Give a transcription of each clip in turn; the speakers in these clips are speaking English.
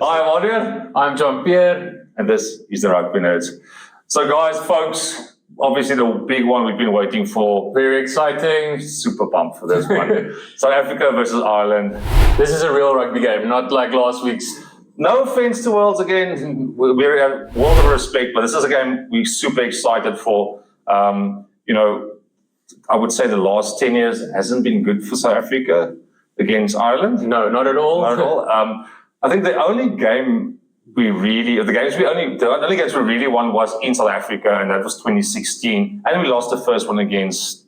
I'm Adrian. I'm Jean-Pierre. And this is the Rugby Nerds. So guys, folks, obviously the big one we've been waiting for. Very exciting. Super pumped for this one. South Africa versus Ireland. This is a real rugby game, not like last week's. No offense to Worlds again. We're a world of respect, but this is a game we're super excited for. I would say the last 10 years hasn't been good for South Africa against Ireland. No, not at all. Not at all. I think the only game the only games we really won was in South Africa, and that was 2016. And we lost the first one against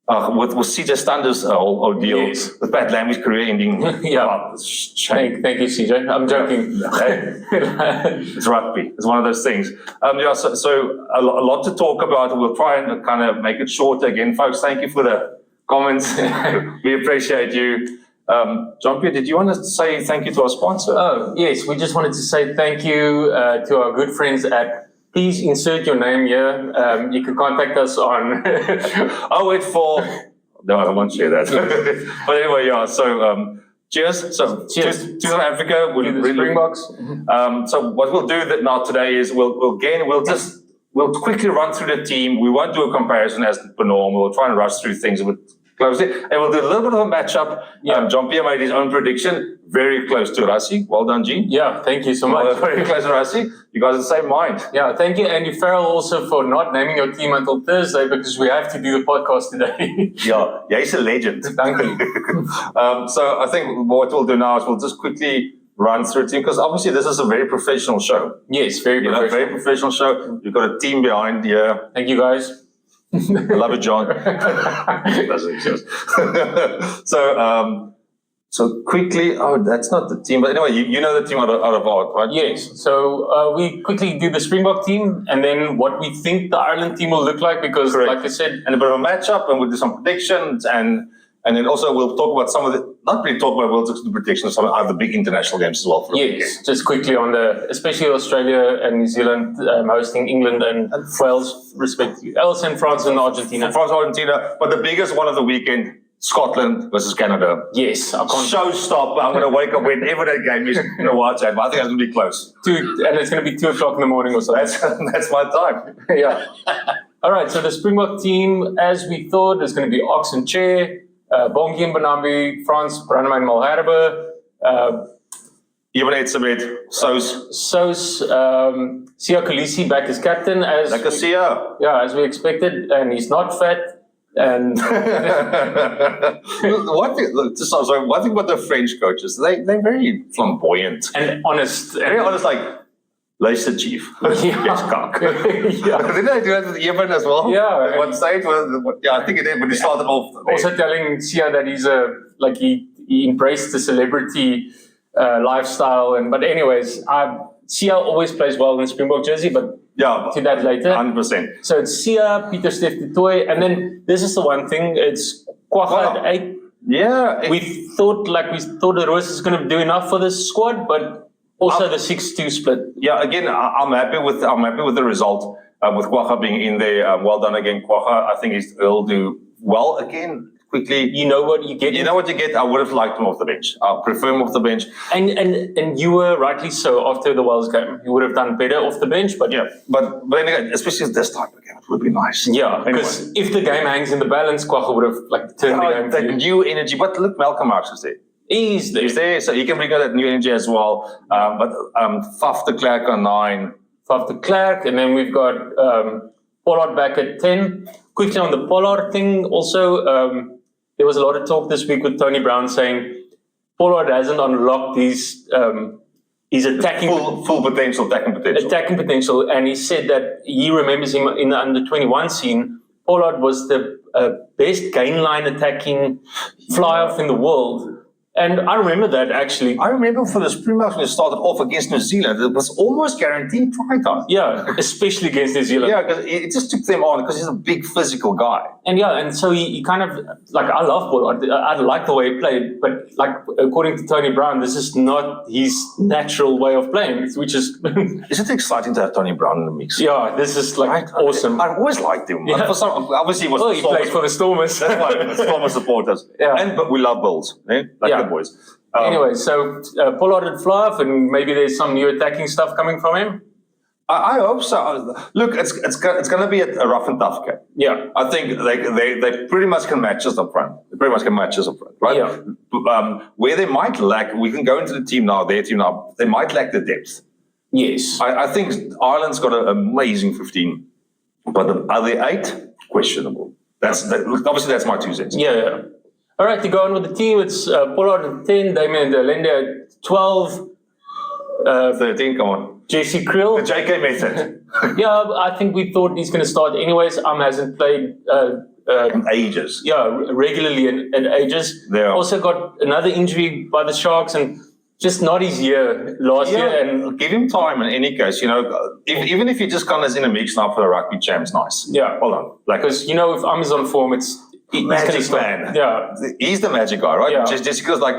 with CJ Stander's ordeal, Yes. with Pat Lammy's career ending. Yeah. Thank you, CJ. I'm joking. It's rugby. It's one of those things. So a lot to talk about. We'll try and kind of make it shorter again, folks. Thank you for the comments. We appreciate you. Jean-Pierre, did you want to say thank you to our sponsor? Oh, yes. We just wanted to say thank you to our good friends at Please insert your name here. You can contact us on 084. No, I won't share that. But anyway, yeah. So cheers. So cheers to South Africa. to the Springboks. So what we'll do now today is we'll quickly run through the team. We won't do a comparison as per normal. We'll try and rush through things a bit closely, and we'll do a little bit of a matchup. Yeah. Jean-Pierre made his own prediction, very close to Rassi. Well done, Gene. Yeah, thank you so much. Very close to Rassi. You guys are the same mind. Yeah, thank you, Andy Farrell, also for not naming your team until Thursday because we have to do the podcast today. Yeah, he's a legend. Thank you. So I think what we'll do now is we'll just quickly run through it, because obviously this is a very professional show. Yes, very professional. Very professional show. You've got a team behind here. Thank you, guys. I love it, John. Doesn't exist. So quickly, that's not the team, but anyway, you know the team out of heart, right? Yes, so we quickly do the Springbok team and then what we think the Ireland team will look like because, Correct. like I said, And a bit of a matchup, and we'll do some predictions, and then also we'll talk about some of the, not really talk about World Cup predictions, some of the big international games as well. For yes, just quickly on especially Australia and New Zealand hosting England and Wales, respectively. Else and France and Argentina. France, Argentina, but the biggest one of the weekend, Scotland versus Canada. Yes, I can't. Showstopper. I'm going to wake up whenever that game is in a watch it, but I think it's going to be close. And it's going to be 2 o'clock in the morning or so. That's my time. Yeah. All right, so the Springbok team, as we thought, is going to be Ox and Chair, Bongi and Banambi, France, Branneman Malherbe, Even Etzebeth, Sos, Sia Kolisi back as captain, as as we expected, and he's not fat. And one thing about the French coaches, they're very flamboyant and honest. Very honest, like, Leicester chief. Yes, cock. Yeah. Didn't they do that with Yemen as well? Yeah. At one stage, I think it did, but he started off. Also telling Sia that he's he embraced the celebrity lifestyle. But anyways, Sia always plays well in the Springbok jersey, but to that later. 100%. So it's Sia, Pieter Steph du Toit, and then this is the one thing, it's Kwagga at 8. Yeah. We thought the Roos is going to do enough for this squad, but also the 6-2 split. Yeah, again, I'm happy with the result, with Kwagga being in there. Well done again, Kwagga. I think he'll do well again. Quickly, you know what you get. You know what you get. I would have liked him off the bench. I prefer him off the bench. And you were rightly so after the Wales game. You would have done better off the bench, but but anyway, especially this type of game, it would be nice. Yeah, because if the game hangs in the balance, Kwagga would have turned the game. That new energy. But look, Malcolm Marx is there. He's there, so he can bring out that new energy as well. But Faf de Klerk on 9. Faf de Klerk, and then we've got Pollard back at 10. Quickly on the Pollard thing, also. There was a lot of talk this week with Tony Brown saying Pollard hasn't unlocked his attacking full potential, attacking potential. And he said that he remembers him in the under-21 scene. Pollard was the best gain line attacking fly-off in the world. And I remember that, actually. I remember for the Springboks when it started off against New Zealand, it was almost guaranteed try time. Yeah, especially against New Zealand. Yeah, because it just took them on because he's a big physical guy. And so he kind of, I love Pollard. I like the way he played, but according to Tony Brown, this is not his natural way of playing, which is... Isn't it exciting to have Tony Brown in the mix? Yeah, this is awesome. I always liked him. Yeah. Obviously, he played for the Stormers. That's why the Stormers supporters. Yeah. But we love Bulls. Eh? The boys. Anyway, so Pollard would fly off, and maybe there's some new attacking stuff coming from him. I hope so. Look, it's going to be a rough and tough game. Yeah. I think they pretty much can match us up front. They pretty much can match us up front, right? Yeah. Where they might lack, we can go into the team now, their team now, they might lack the depth. Yes. I think Ireland's got an amazing 15, but the other 8, questionable. Obviously, that's my 2 cents. Yeah. All right, to go on with the team, it's Pollard at 10, Damien de Lende at 12. 13, come on. Jesse Krill. The JK method. Yeah, I think we thought he's going to start anyways. Hasn't played ages. Yeah, regularly in ages. Yeah. Also got another injury by the Sharks and just not his year last year. And give him time in any case. Even if he just comes in a mix now for the rugby champs, nice. Yeah. Hold on. Because, if is on form, he's magic man. Yeah. He's the magic guy, right? Yeah. Jessica's like,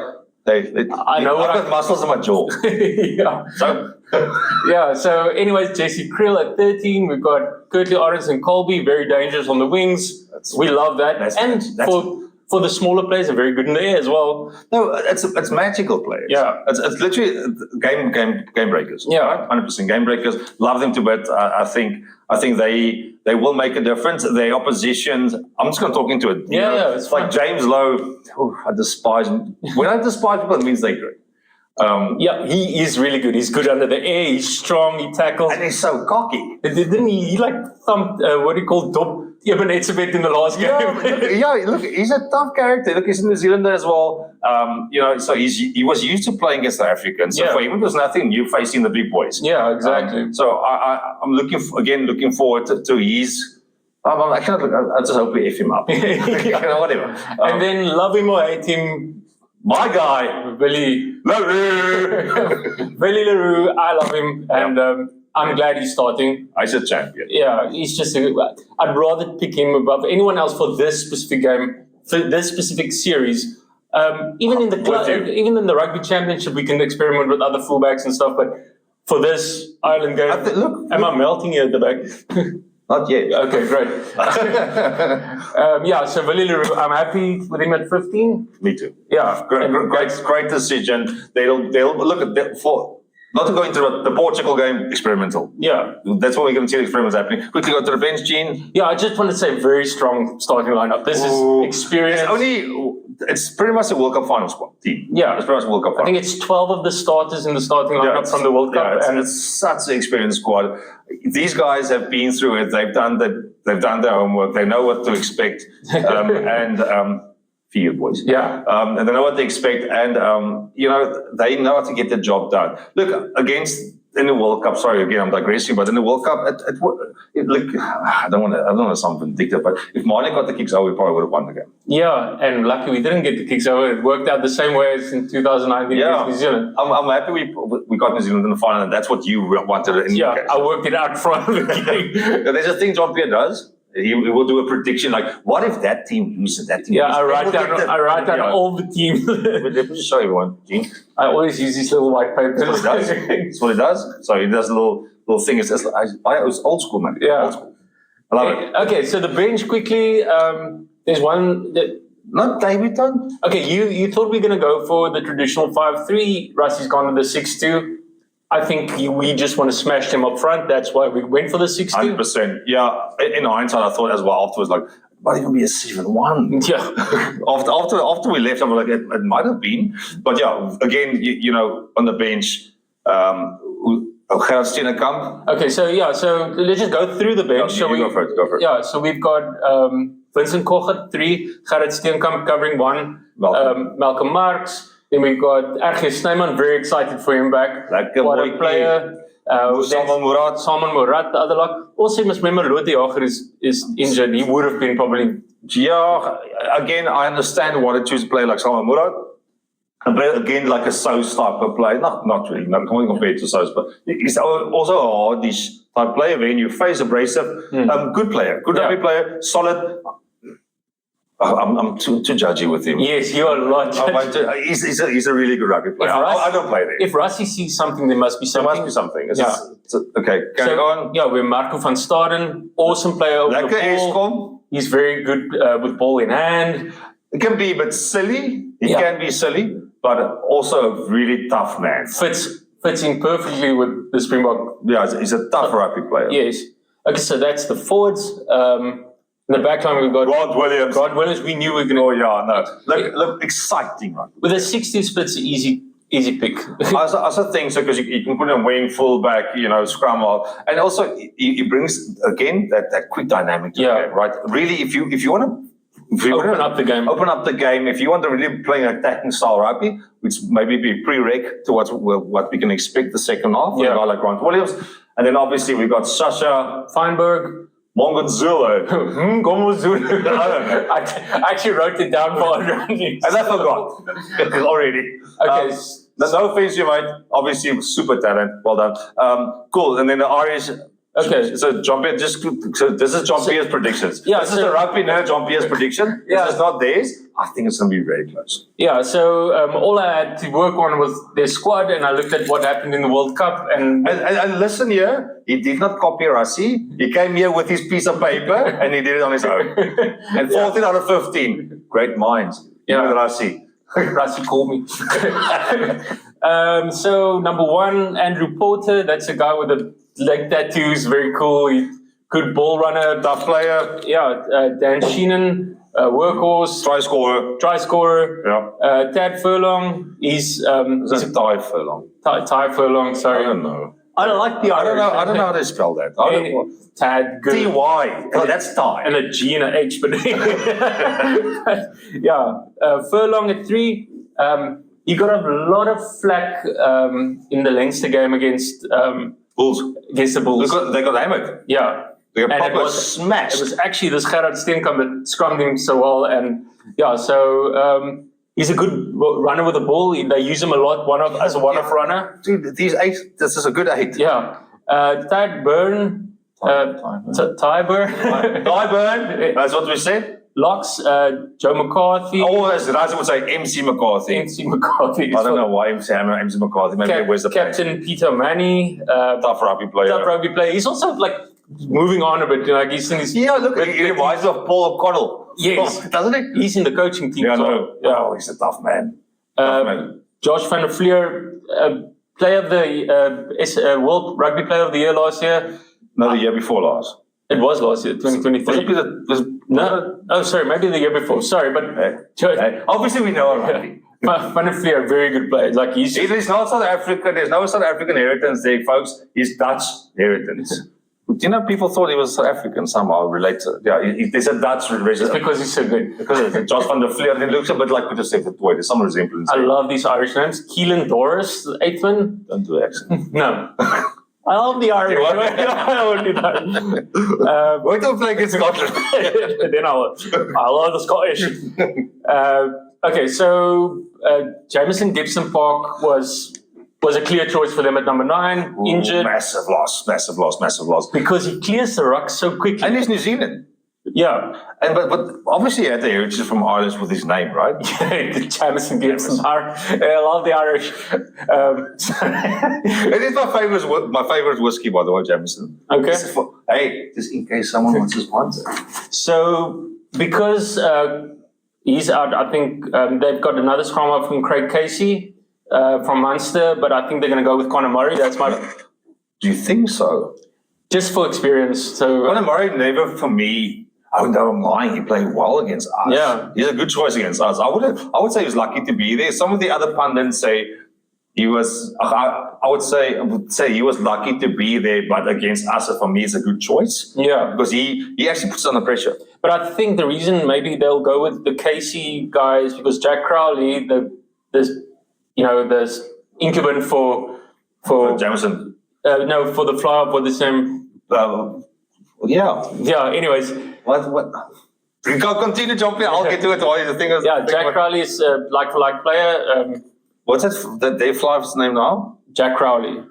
I know I've got muscles in my jaw. Yeah. So, yeah. So, anyways, Jesse Krill at 13. We've got Curtly Orange and Colby, very dangerous on the wings. We love that. For the smaller players, they're very good in the air as well. No, it's magical players. Yeah. It's literally game breakers. Yeah. Right? 100% game breakers. Love them to bits. I think they will make a difference. Their oppositions, I'm just going to talk into it. It's like James Lowe. I despise him. When I despise people, it means they're great. He is really good. He's good under the air. He's strong. He tackles. And he's so cocky. Didn't he? He thumped, what do you call Dop Eben Etzebeth in the last game. Look, he's a tough character. Look, he's a New Zealander as well. So he was used to playing against the Africans. So for him, it was nothing new facing the big boys. Yeah, exactly. So I'm looking forward to his. I just hope we F him up. Whatever. And then love him or hate him, my guy, Willie LaRue. Willie LaRue, I love him. And I'm glad he's starting. He's a champion. Yeah, he's just I'd rather pick him above anyone else for this specific game, for this specific series. Even in the rugby championship, we can experiment with other fullbacks and stuff. But for this Ireland game, am I melting here at the back? Not yet. Okay, great. So Willie LaRue, I'm happy with him at 15. Me too. Yeah, great decision. They'll look at not to go into the Portugal game, experimental. Yeah. That's what we're going to see the experiments happening. Quickly go to the bench, Gene. Yeah, I just want to say very strong starting lineup. This is experience. It's pretty much a World Cup final squad team. Yeah. It's pretty much a World Cup final. I think it's 12 of the starters in the starting lineup from the World Cup. And it's such an experienced squad. These guys have been through it. They've done their homework. They know what to expect. Field boys. Yeah. And they know what they expect, and they know how to get the job done. Look, in the World Cup. Sorry, again, I'm digressing, but in the World Cup, look, I don't want to sound vindictive, but if Mane got the kicks over, we probably would have won the game. Yeah, and lucky we didn't get the kicks over. It worked out the same way as in 2019 against New Zealand. I'm happy we got New Zealand in the final, and that's what you wanted. I worked it out front of the game. There's a thing John Pierre does. He will do a prediction like, what if that team loses, that team loses? I write down all the teams. Let me just show everyone, Gene. I always use these little white papers. That's what he does. That's what he does. So he does a little thing. It's old school, man. Yeah. Old school. I love it. Okay, so the bench quickly. There's one that... Not David Dunn. Okay, you thought we were going to go for the traditional 5-3. Rusty's gone to the 6-2. I think we just want to smash them up front. That's why we went for the 6-2. 100%. Yeah. In hindsight, I thought as well afterwards, like, it might even be a 7-1. Yeah. after we left, I was like, it might have been. But yeah, again, on the bench, Gerard Steenekamp. Okay, so let's just go through the bench. Yeah, go for it. Yeah, so we've got Vincent Koch at 3, Gerard Steenekamp covering 1, Malcolm Marx. Then we've got RG Snyman, very excited for him back. What a player. Salman Murat, the other lot. Also, you must remember, Lotte Jager is injured. He would have been probably... Yeah, again, I understand why they choose a player like Salman Murat. Again, like a Sous type of player. Not really, not compared to Sous, but he's also a hardish type player. When you face abrasive, good player, good rugby player, solid. I'm too judgy with him. Yes, you are a lot. He's a really good rugby player. I don't play there. If Rassie sees something, there must be something. There must be something. Okay, carry on. Yeah, we're Marco van Staden, awesome player over the ball. He's very good with ball in hand. It can be a bit silly. He can be silly. but also a really tough man. Fits in perfectly with the Springbok. Yeah, he's a tough rugby player. Yes. Okay, so that's the forwards. In the back line, we've got Grant Williams. We knew we were going to. Oh, yeah, no. Look exciting, right? With a 60 splits, easy pick. I also think so, because you can put him wing, fullback, scrum out. And also, he brings, again, that quick dynamic to the game, right? Really, if you want to... Open up the game. If you want to really play an attacking style rugby, which maybe be prereq to what we can expect the second half, with a guy like Grant Williams. And then obviously we've got Sasha Feinberg. Mongonzulu. Mongonzulu. I don't know. I actually wrote it down for and I forgot already. Okay. No offense, you mate. Obviously, super talent. Well done. Cool. And then the Irish. Okay. So Jean-Pierre, so this is Jean-Pierre's predictions. Yeah. This is the Rugby Nerd Jean-Pierre's prediction. Yeah. This is not theirs. I think it's going to be very close. Yeah. So all I had to work on was their squad, and I looked at what happened in the World Cup. And listen here, he did not copy Rassie. He came here with his piece of paper and he did it on his own. And 14 out of 15. Great minds. Yeah. With Rassie. Rassie called me. So number 1, Andrew Porter. That's a guy with the leg tattoos. Very cool. He's good ball runner, tough player. Yeah. Dan Sheenan, workhorse, Try scorer. Yeah. Tad Furlong. He's Ty Furlong. Ty Furlong. Sorry. I don't know. I don't like the Irish. I don't know how to spell that. Tad. Good. T-Y. Oh, that's Ty. And a G and a H, but yeah. Furlong at 3. He got a lot of flack in the Leinster game against Bulls. Against the Bulls. They got hammered. Yeah. They got and proper smashed. It was actually this Gerard Steenkamp that scrummed him so well. And yeah, so he's a good runner with the ball. They use him a lot as a one-off runner. Dude, this is a good 8. Yeah. Ty Byrne. Ty Byrne. That's what we said. Locks, Joe McCarthy. Oh, as Raza would say, MC McCarthy. MC McCarthy. I don't know why MC McCarthy. Maybe where's the Captain Peter Manny. Tough rugby player. He's also like moving on a bit. Like he's in his. Yeah, look, he reminds me of Paul O'Connell. Yes, doesn't he? He's in the coaching team. Yeah, no. Yeah. Oh, he's a tough man. Josh van der Fleer, player of the World Rugby Player of the Year last year. No, the year before last. It was last year, 2023. No, oh, sorry, maybe the year before. Sorry, but obviously we know already. Van der Fleer, very good player. Like he's not South African. There's no South African inheritance there, folks. He's Dutch inheritance. Do you know people thought he was South African somehow related? Yeah, there's a Dutch relation. It's because he's so good. Because it's Josh van der Fleer. It looks a bit like we just said the toy. There's some resemblance. I love these Irish names. Keelan Doris, the 8th man. Don't do accent. No. I love the Irish. I won't do that. Wait till play against Scotland. Then I love the Scottish. Okay, so Jamison Gibson Park was a clear choice for them at number 9. Ooh, injured. Massive loss. Because he clears the ruck so quickly. And he's New Zealand. Yeah. And but obviously he had the heritage from Ireland with his name, right? The Jamison Gibson Park. I love the Irish. It is my favorite whiskey, by the way, Jamison. Okay. Just in case someone wants to sponsor. So because he's out, I think they've got another scrum up from Craig Casey from Munster, but I think they're going to go with Conor Murray. That's my. Do you think so? Just for experience. So Conor Murray never, for me. I don't mind. He played well against us. Yeah, he's a good choice against us. I would say he was lucky to be there. Some of the other pundits say he was. I would say he was lucky to be there, but against us, for me, it's a good choice. Yeah, because he actually puts under pressure. But I think the reason maybe they'll go with the Casey guys because Jack Crowley, there's incumbent for Jamison. No, for the fly up with the same. Yeah. Anyways. What? You can continue jumping. I'll get to it. All the thing is. Yeah, Jack Crowley is a like-for-like player. What's that Dave Fly's name now? Jack Crowley.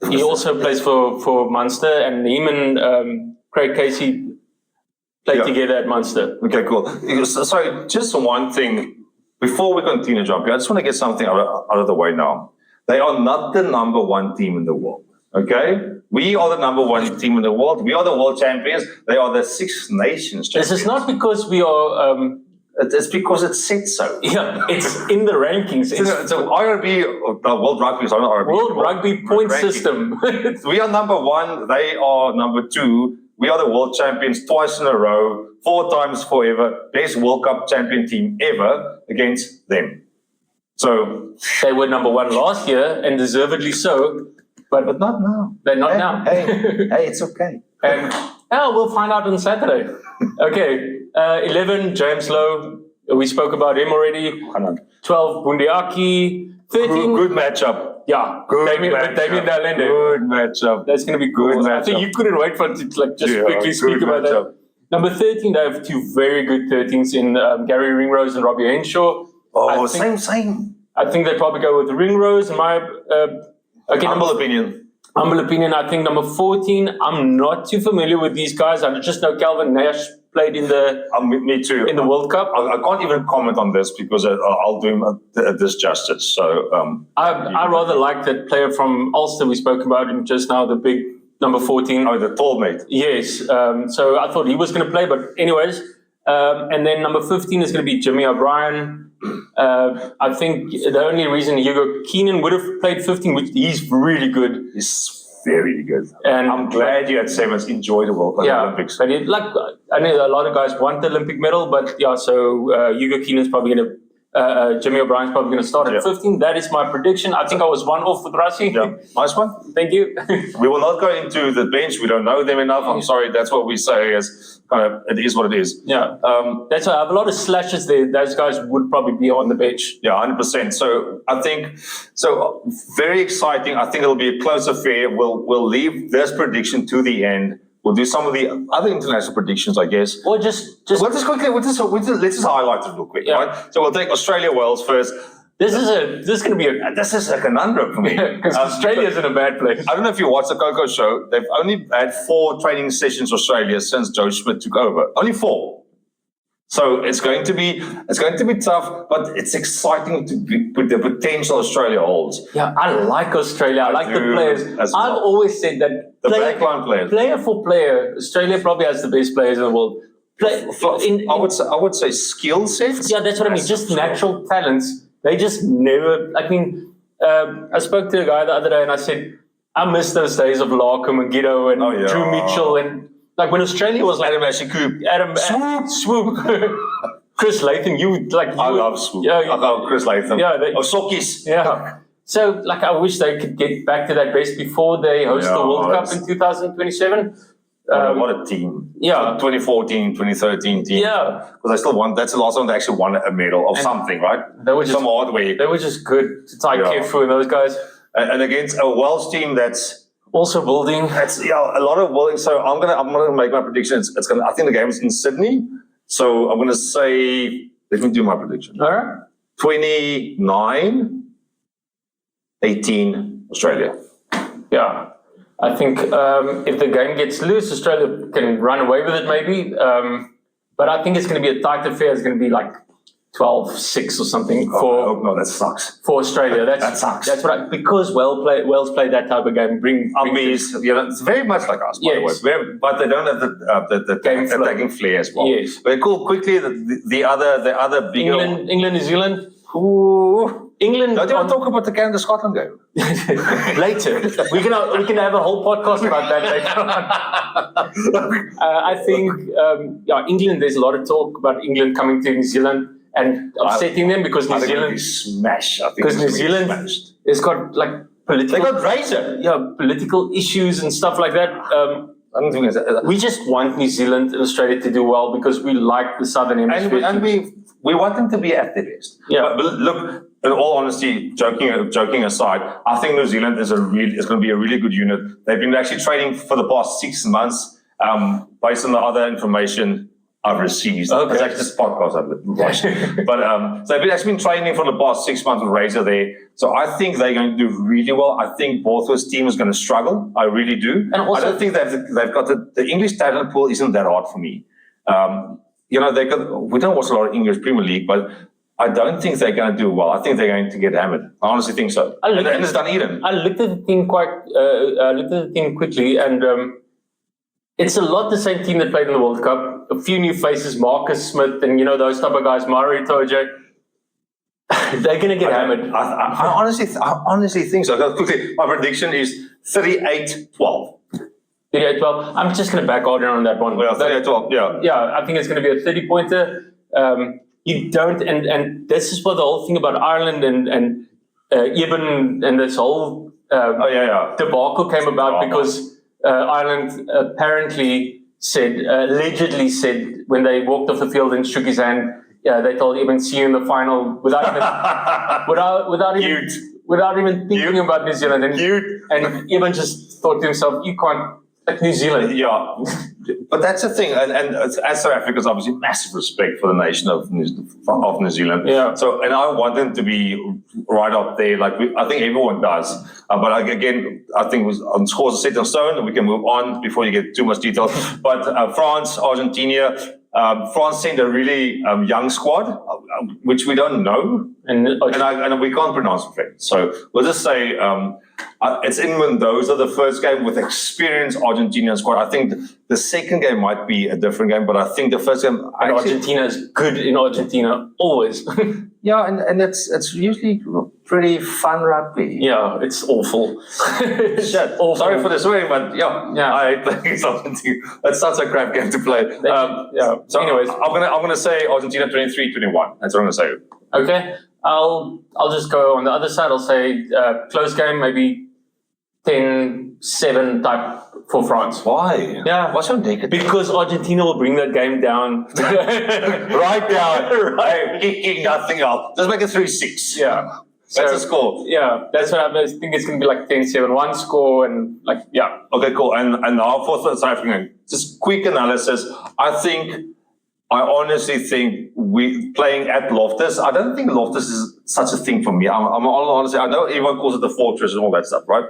He also plays for Munster, and him and Craig Casey played together at Munster. Okay, cool. Sorry, just one thing. Before we continue jumping, I just want to get something out of the way now. They are not the number 1 team in the world. Okay, we are the number 1 team in the world. We are the world champions. They are the Six Nations champions. This is not because we are It's because it's said so. Yeah, it's in the rankings. It's an IRB, World Rugby, sorry, not IRB. World Rugby point ranking. system. We are number 1. They are number 2. We are the world champions twice in a row, 4 times forever. Best World Cup champion team ever against them. So They were number 1 last year, and deservedly so. but not now. They're not now. Hey, it's okay. And we'll find out on Saturday. Okay, 11, James Lowe. We spoke about him already. 12, Bundiaki. 13. Good matchup. Yeah, Good Damien matchup. Dalende. Good matchup. That's going to be Good cool. I matchup. think you couldn't wait for it to quickly speak good about matchup. that. Number 13, they have 2 very good 13s in Gary Ringrose and Robbie Henshaw. Oh, same. I think they probably go with Ringrose. In my Humble opinion. I think number 14, I'm not too familiar with these guys. I just know Calvin Nash played in the Me too. in the World Cup. I can't even comment on this because I'll do him a disjustice. So I rather like that player from Ulster we spoke about him just now, the big number 14. Oh, the tall mate. Yes. So I thought he was going to play, but anyways. And then number 15 is going to be Jimmy O'Brien. I think the only reason Hugo Keenan would have played 15, which he's really good. He's very good. And I'm glad you had Sevens enjoy the World Cup Olympics. But I know a lot of guys want the Olympic medal, but yeah, so Hugo Keenan's probably going to Jimmy O'Brien's probably going to start at 15. That is my prediction. I think I was 1 off with Rassi. Yeah, nice one. Thank you. We will not go into the bench. We don't know them enough. I'm sorry. That's what we say as kind of, it is what it is. Yeah. That's why I have a lot of slashes there. Those guys would probably be on the bench. Yeah, 100%. So I think, very exciting. I think it'll be a close affair. We'll leave this prediction to the end. We'll do some of the other international predictions, I guess. Or just Let's just highlight it real quick, right? So we'll take Australia, Wales first. This is going to be a conundrum for me. Because Australia's in a bad place. I don't know if you watched the Coco show. They've only had 4 training sessions Australia since Joe Schmidt took over. Only 4. So it's going to be tough, but it's exciting to with the potential Australia holds. Yeah, I like Australia. I like the players. I've always said that the backline players, player for player, Australia probably has the best players in the world. I would say skill sets. Yeah, that's what I mean. Just natural talents. They just never. I mean, I spoke to a guy the other day and I said, I miss those days of Larkham and Giddo and Drew Mitchell and like when Australia was like Adam Ashikoop, Swoop. Chris Latham, I love Swoop. Yeah, I love Chris Latham. Yeah, Sokis. Yeah. So, like, I wish they could get back to that base before they host the World Cup in 2027. What a team. Yeah. 2014, 2013 team. Yeah. Because they still won, that's the last time they actually won a medal of something, right? They were just, some hardware. They were just good to tie Kefu and those guys. And against a Welsh team that's also building. That's a lot of building. So I'm gonna make my prediction. I think the game is in Sydney. So I'm gonna say, let me do my prediction. All right. 29-18 Australia. Yeah. I think if the game gets loose, Australia can run away with it maybe. But I think it's going to be a tight affair. It's going to be like 12-6 or something no, that sucks. For Australia. That sucks. That's what because Wales play that type of game. It's very much like us, by the way. But they don't have the attacking flair as well. Yes. Very cool. Quickly, the other bigger England, New Zealand. Ooh. England. Don't you want to talk about the Canada-Scotland game? Later. We can have a whole podcast about that later on. I think, England, there's a lot of talk about England coming to New Zealand and upsetting them because New Zealand... Because New Zealand has got, like, political... They got Razor. Yeah, political issues and stuff like that. I don't think we just want New Zealand and Australia to do well because we like the Southern Hemisphere. And we want them to be at their best. Yeah. But look, in all honesty, joking aside, I think New Zealand is going to be a really good unit. They've been actually training for the past 6 months, based on the other information I've received. Okay. It's actually this podcast I've watched. But so they've actually been training for the past 6 months with Razor there. So I think they're going to do really well. I think both those teams are going to struggle. I really do. And also, I don't think they've got the English talent pool isn't that hard for me. We don't watch a lot of English Premier League, but I don't think they're going to do well. I think they're going to get hammered. I honestly think so. And it's Dunedin. I looked at the team quickly, and it's a lot the same team that played in the World Cup. a few new faces, Marcus Smith, and those type of guys, Mario Tojo. They're going to get hammered. I honestly think so. Quickly, my prediction is 38-12. 38-12. I'm just going to back order on that one. Well, 38-12, yeah. Yeah, I think it's going to be a 30-pointer. You don't, and this is what the whole thing about Ireland and Eben and this whole debacle came about because Ireland apparently allegedly said when they walked off the field and shook his hand, they told Eben, see you in the final without even thinking about New Zealand. And Eben just thought to himself, you can't, like New Zealand. Yeah. But that's the thing, and as South Africans, obviously, massive respect for the nation of New Zealand. Yeah. So, and I want them to be right up there, like I think everyone does. But again, I think on scores are set in stone, and we can move on before you get too much detail. But France, Argentina, France sent a really young squad, which we don't know, and we can't pronounce it. So we'll just say it's in Mendoza, the first game with experienced Argentinian squad. I think the second game might be a different game, but I think the first game. Argentina is good in Argentina always. Yeah, and it's usually pretty fun rugby. Yeah, it's awful. Shit. Awful. Sorry for the swearing, but yeah. I hate playing Argentina. That's such a crap game to play. So anyways, I'm gonna say Argentina 23-21. That's what I'm gonna say. Okay, I'll just go on the other side. I'll say close game, maybe 10-7 type for France. Why? Yeah. What's your negative? Because Argentina will bring that game down. Right down. Right. Nothing else. Just make it 3-6. Yeah. That's the score. Yeah, that's what I think it's going to be like 10-7, one score and yeah. Okay, cool. And now for the South African game, just quick analysis. I honestly think we playing at Loftus. I don't think Loftus is such a thing for me. I'm honestly, I know everyone calls it the fortress and all that stuff, right?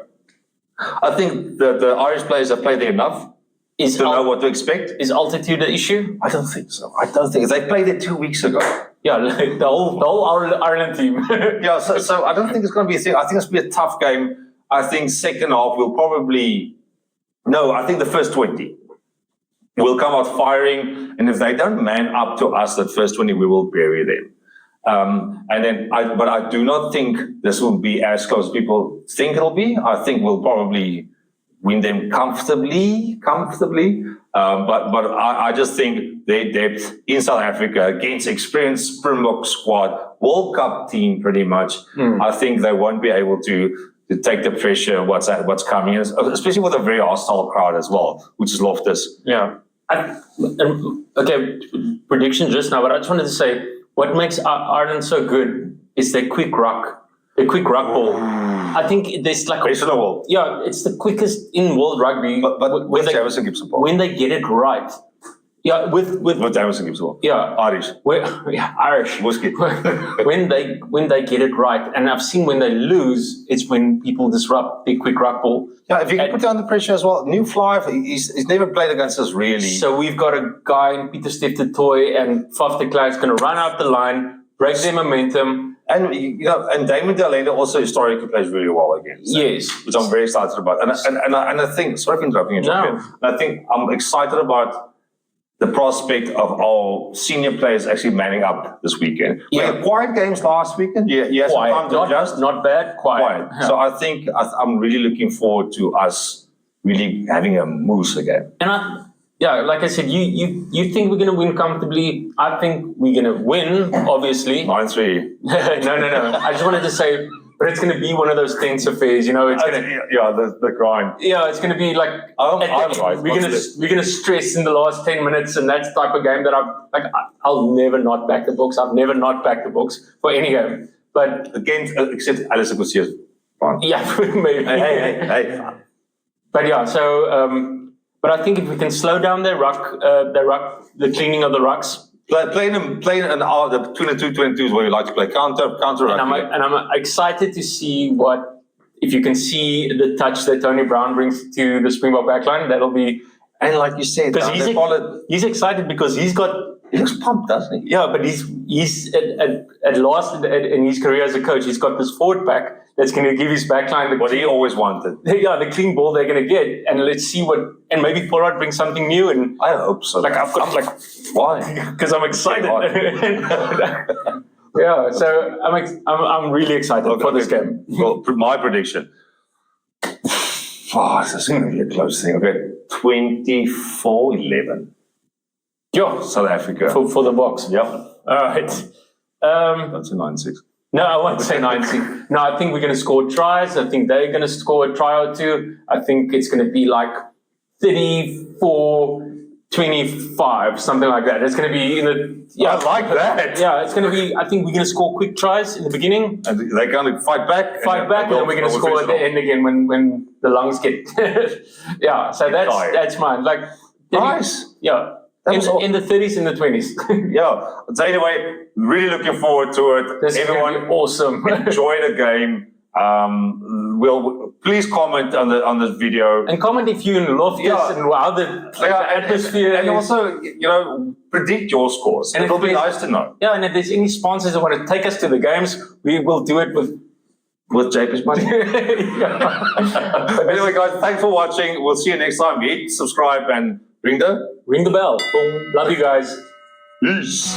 I think the Irish players have played there enough to know what to expect. Is altitude an issue? I don't think so. They played it 2 weeks ago. Yeah, the whole Ireland team. Yeah, so I don't think it's going to be a thing. I think it's going to be a tough game. I think second half will I think the first 20 will come out firing, and if they don't man up to us, that first 20, we will bury them. But I do not think this will be as close as people think it'll be. I think we'll probably win them comfortably. But I just think their depth in South Africa against experienced Springbok squad, World Cup team pretty much, I think they won't be able to take the pressure what's coming, especially with a very hostile crowd as well, which is Loftus. Yeah. Okay, prediction just now, but I just wanted to say, what makes Ireland so good is their quick ruck ball. I think there's like Best in the world. Yeah, it's the quickest in world rugby. But when Jamison gives the ball. When they get it right. Yeah, with Jamison gives the ball. Yeah, Irish. Irish. Whiskey. when they get it right, and I've seen when they lose, it's when people disrupt the quick ruck ball. Yeah, if you can put down the pressure as well. New Fly, he's never played against us really. So we've got a guy in Pieter Stef de Toy and Faf de Klerk's going to run out the line, break their momentum. And and Damon Delena also historically plays really well against. Yes, which I'm very excited about. And I think, sorry for interrupting you, Champion. I think I'm excited about the prospect of our senior players actually manning up this weekend. We had quiet games last weekend. You had some time to adjust. Not bad, quiet. Yeah. So I think I'm really looking forward to us really having a moose again. And like I said, you think we're going to win comfortably. I think we're going to win, obviously. 9-3. No. I just wanted to say, but it's going to be one of those tense affairs, It's going to, the grind. Yeah, it's going to be like we're going to stress in the last 10 minutes, and that's the type of game that I'll never not back the books. I've never not backed the books for any game, but against except Alice Garcia's fine. Yeah, maybe. Hey. But yeah, so. But I think if we can slow down their ruck, the cleaning of the rucks. Playing an hour, the 22-22 is where you like to play counter rugby. And I'm excited to see if you can see the touch that Tony Brown brings to the Springbok backline. That'll be, and like you said, because he's excited because he's got He looks pumped, doesn't he? Yeah, but he's at last in his career as a coach, he's got this forward pack that's going to give his backline What he always wanted. the clean ball they're going to get, and let's see and maybe Pollard brings something new. And I hope so. like I've got why? because I'm excited. Yeah, so I'm really excited for this game. Well, my prediction. Oh, this is going to be a close thing. Okay, 24-11. Yeah, South Africa. for the box. Yep. All right. That's a 9-6. No, I won't say 90. No, I think we're going to score tries. I think they're going to score a try or two. I think it's going to be like 34-25, something like that. It's going to be in the... Yeah, I like that. Yeah, it's going to be... I think we're going to score quick tries in the beginning. And they're going to fight back. And then we're going to score at the end again when the lungs get... Yeah, so that's mine. Like, Nice. Yeah. In the 30s and the 20s. Yeah. So anyway, really looking forward to it. This is Everyone, awesome. enjoy the game. Please comment on this video. And comment if you love this and how the atmosphere and is. also, predict your scores. And It'll be there's- nice to know. Yeah, and if there's any sponsors that want to take us to the games, we will do it with... With JP's money. Anyway, guys, thanks for watching. We'll see you next time. Hit subscribe and ring the Ring the bell. Boom. Love you guys. peace.